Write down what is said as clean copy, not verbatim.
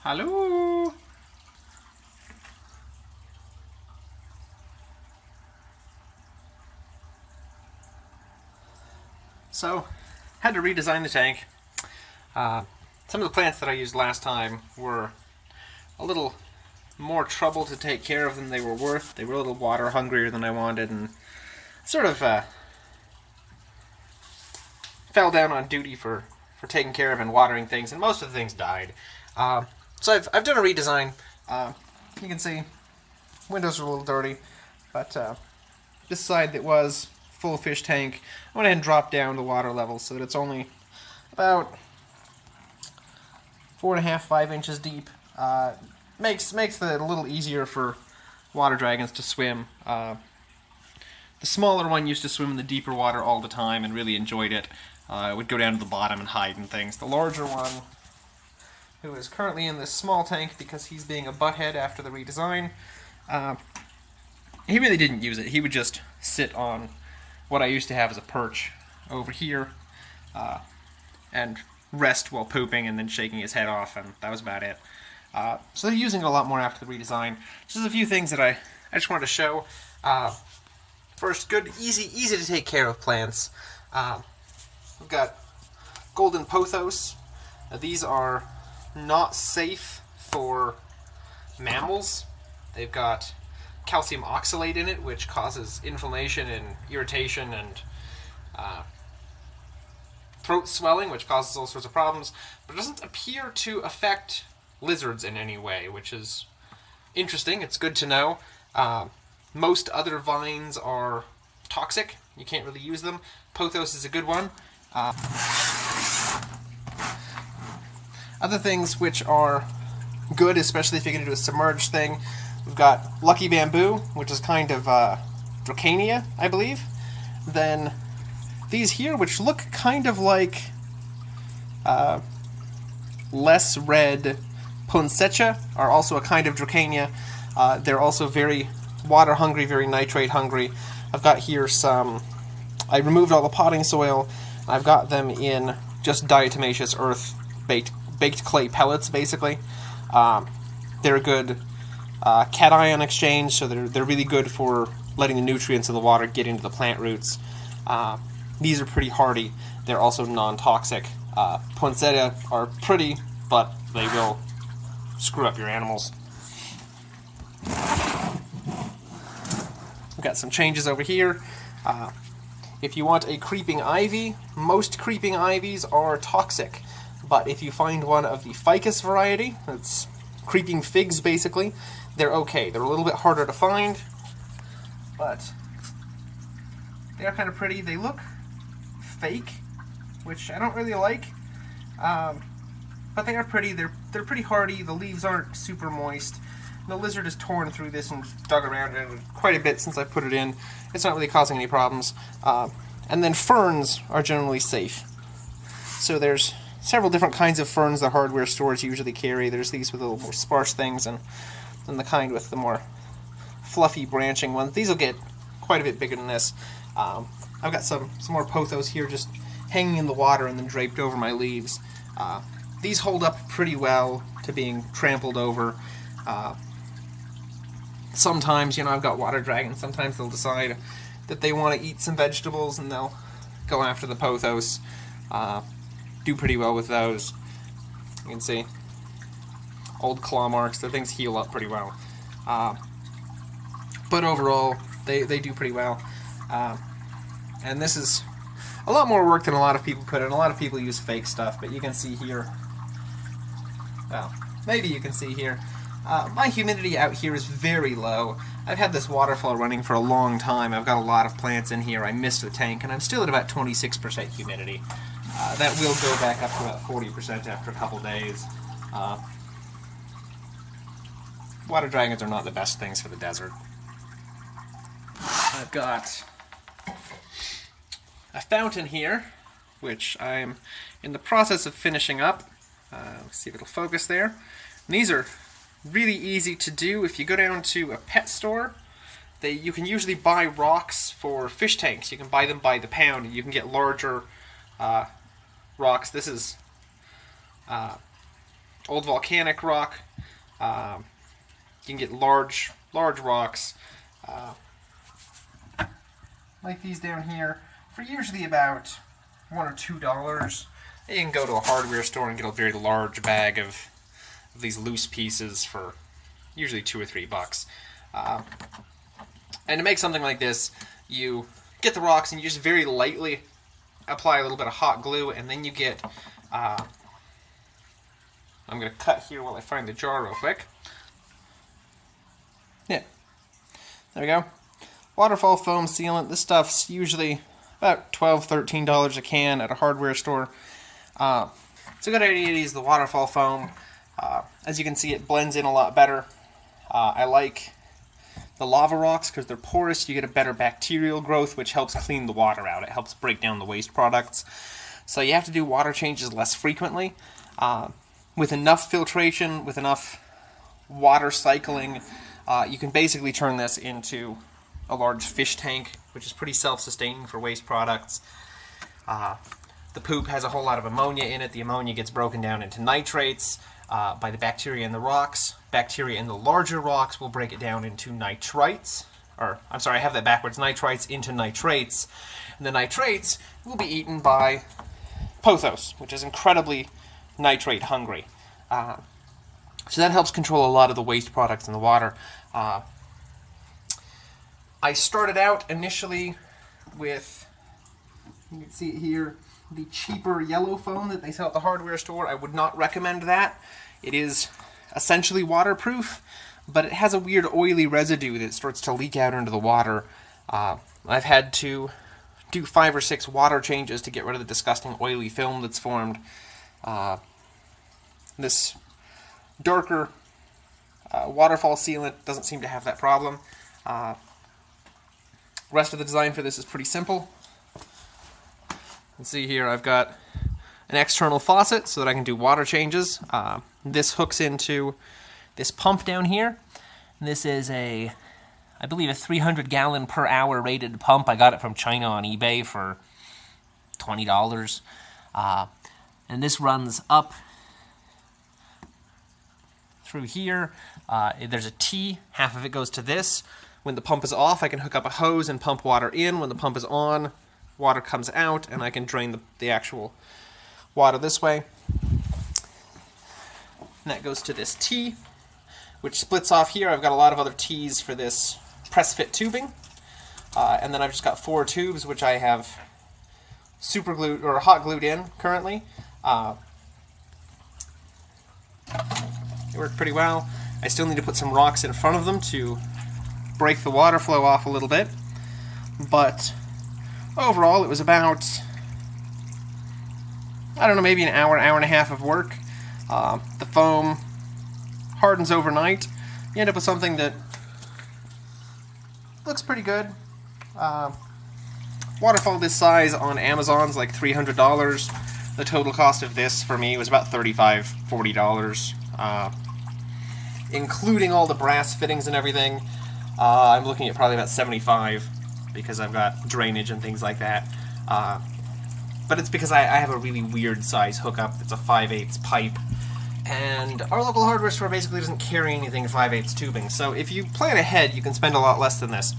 Hello? So, had to redesign the tank. Some of the plants that I used last time were a little more trouble to take care of than they were worth. They were a little water hungrier than I wanted, and sort of fell down on duty for taking care of and watering things, and most of the things died. So I've done a redesign. You can see windows are a little dirty, but this side that was full fish tank, I went ahead and dropped down the water level so that it's only about 4.5, 5 inches deep. Makes it a little easier for water dragons to swim. The smaller one used to swim in the deeper water all the time and really enjoyed it. Would go down to the bottom and hide in things. The larger one, who is currently in this small tank because he's being a butthead after the redesign, he really didn't use it. He would just sit on what I used to have as a perch over here and rest while pooping and then shaking his head off, and that was about it. So they're using it a lot more after the redesign. Just a few things that I just wanted to show. First, good, easy to take care of plants. We've got golden pothos. These are not safe for mammals. They've got calcium oxalate in it, which causes inflammation and irritation and throat swelling, which causes all sorts of problems, but it doesn't appear to affect lizards in any way, which is interesting. It's good to know. Most other vines are toxic. You can't really use them. Pothos is a good one. Other things which are good, especially if you're going to do a submerged thing, we've got Lucky Bamboo, which is kind of Dracania, I believe. Then these here, which look kind of like less red Poinsettia, are also a kind of Dracania. They're also very water hungry, very nitrate hungry. I've got here some, I removed all the potting soil. I've got them in just diatomaceous earth baked clay pellets, basically. They're a good cation exchange, so they're really good for letting the nutrients of the water get into the plant roots. These are pretty hardy. They're also non-toxic. Poinsettia are pretty, but they will screw up your animals. We've got some changes over here. If you want a creeping ivy, most creeping ivies are toxic. But if you find one of the ficus variety, that's creeping figs basically, they're okay. They're a little bit harder to find, but they are kind of pretty. They look fake, which I don't really like, but they are pretty. They're pretty hardy. The leaves aren't super moist. The lizard has torn through this and dug around it quite a bit since I put it in. It's not really causing any problems. And then ferns are generally safe. So there's several different kinds of ferns the hardware stores usually carry. There's these with a little more sparse things, and then the kind with the more fluffy branching ones. These will get quite a bit bigger than this. I've got some more pothos here just hanging in the water and then draped over my leaves. These hold up pretty well to being trampled over. Sometimes, I've got water dragons. Sometimes they'll decide that they want to eat some vegetables and they'll go after the pothos. Do pretty well with those. You can see old claw marks. The things heal up pretty well. But overall, they do pretty well. And this is a lot more work than a lot of people put in. A lot of people use fake stuff, but you can see here. Well, maybe you can see here. My humidity out here is very low. I've had this water flow running for a long time. I've got a lot of plants in here. I missed the tank, and I'm still at about 26% humidity. That will go back up to about 40% after a couple days. Water dragons are not the best things for the desert. I've got a fountain here, which I'm in the process of finishing up. Let's see if it'll focus there. And these are really easy to do. If you go down to a pet store, you can usually buy rocks for fish tanks. You can buy them by the pound, and you can get larger rocks. This is old volcanic rock. You can get large rocks, like these down here, for usually about $1 or $2. You can go to a hardware store and get a very large bag of these loose pieces for usually $2 or $3. And to make something like this, you get the rocks and you just very lightly apply a little bit of hot glue, and then you get, I'm going to cut here while I find the jar real quick. Yeah, there we go. Waterfall foam sealant. This stuff's usually about $12, $13 a can at a hardware store. It's a good idea to use the waterfall foam. As you can see, it blends in a lot better. I like the lava rocks because they're porous. You get a better bacterial growth, which helps clean the water out. It helps break down the waste products. So you have to do water changes less frequently. With enough filtration, with enough water cycling, you can basically turn this into a large fish tank, which is pretty self-sustaining for waste products. The poop has a whole lot of ammonia in it. The ammonia gets broken down into nitrates by the bacteria in the rocks. Bacteria in the larger rocks will break it down into nitrites. Or, I'm sorry, I have that backwards. Nitrites into nitrates. And the nitrates will be eaten by pothos, which is incredibly nitrate hungry. So that helps control a lot of the waste products in the water. I started out initially with, you can see it here, the cheaper yellow foam that they sell at the hardware store. I would not recommend that. It is essentially waterproof, but it has a weird oily residue that starts to leak out into the water. I've had to do 5 or 6 water changes to get rid of the disgusting oily film that's formed. This darker waterfall sealant doesn't seem to have that problem. Rest of the design for this is pretty simple. You can see here I've got an external faucet so that I can do water changes. This hooks into this pump down here. This is I believe a 300 gallon per hour rated pump. I got it from China on eBay for $20. And this runs up through here. There's a T, half of it goes to this. When the pump is off, I can hook up a hose and pump water in. When the pump is on, water comes out, and I can drain the actual water this way. And that goes to this T, which splits off here. I've got a lot of other T's for this press-fit tubing. And then I've just got 4 tubes, which I have super glued, or hot glued in currently. It worked pretty well. I still need to put some rocks in front of them to break the water flow off a little bit, but overall it was about, I don't know, maybe an hour and a half of work. The foam hardens overnight. You end up with something that looks pretty good. Waterfall this size on Amazon's like $300. The total cost of this for me was about $35, $40. Including all the brass fittings and everything, I'm looking at probably about $75 because I've got drainage and things like that. But it's because I have a really weird size hookup. It's a 5/8 pipe, and our local hardware store basically doesn't carry anything 5/8 tubing. So if you plan ahead, you can spend a lot less than this.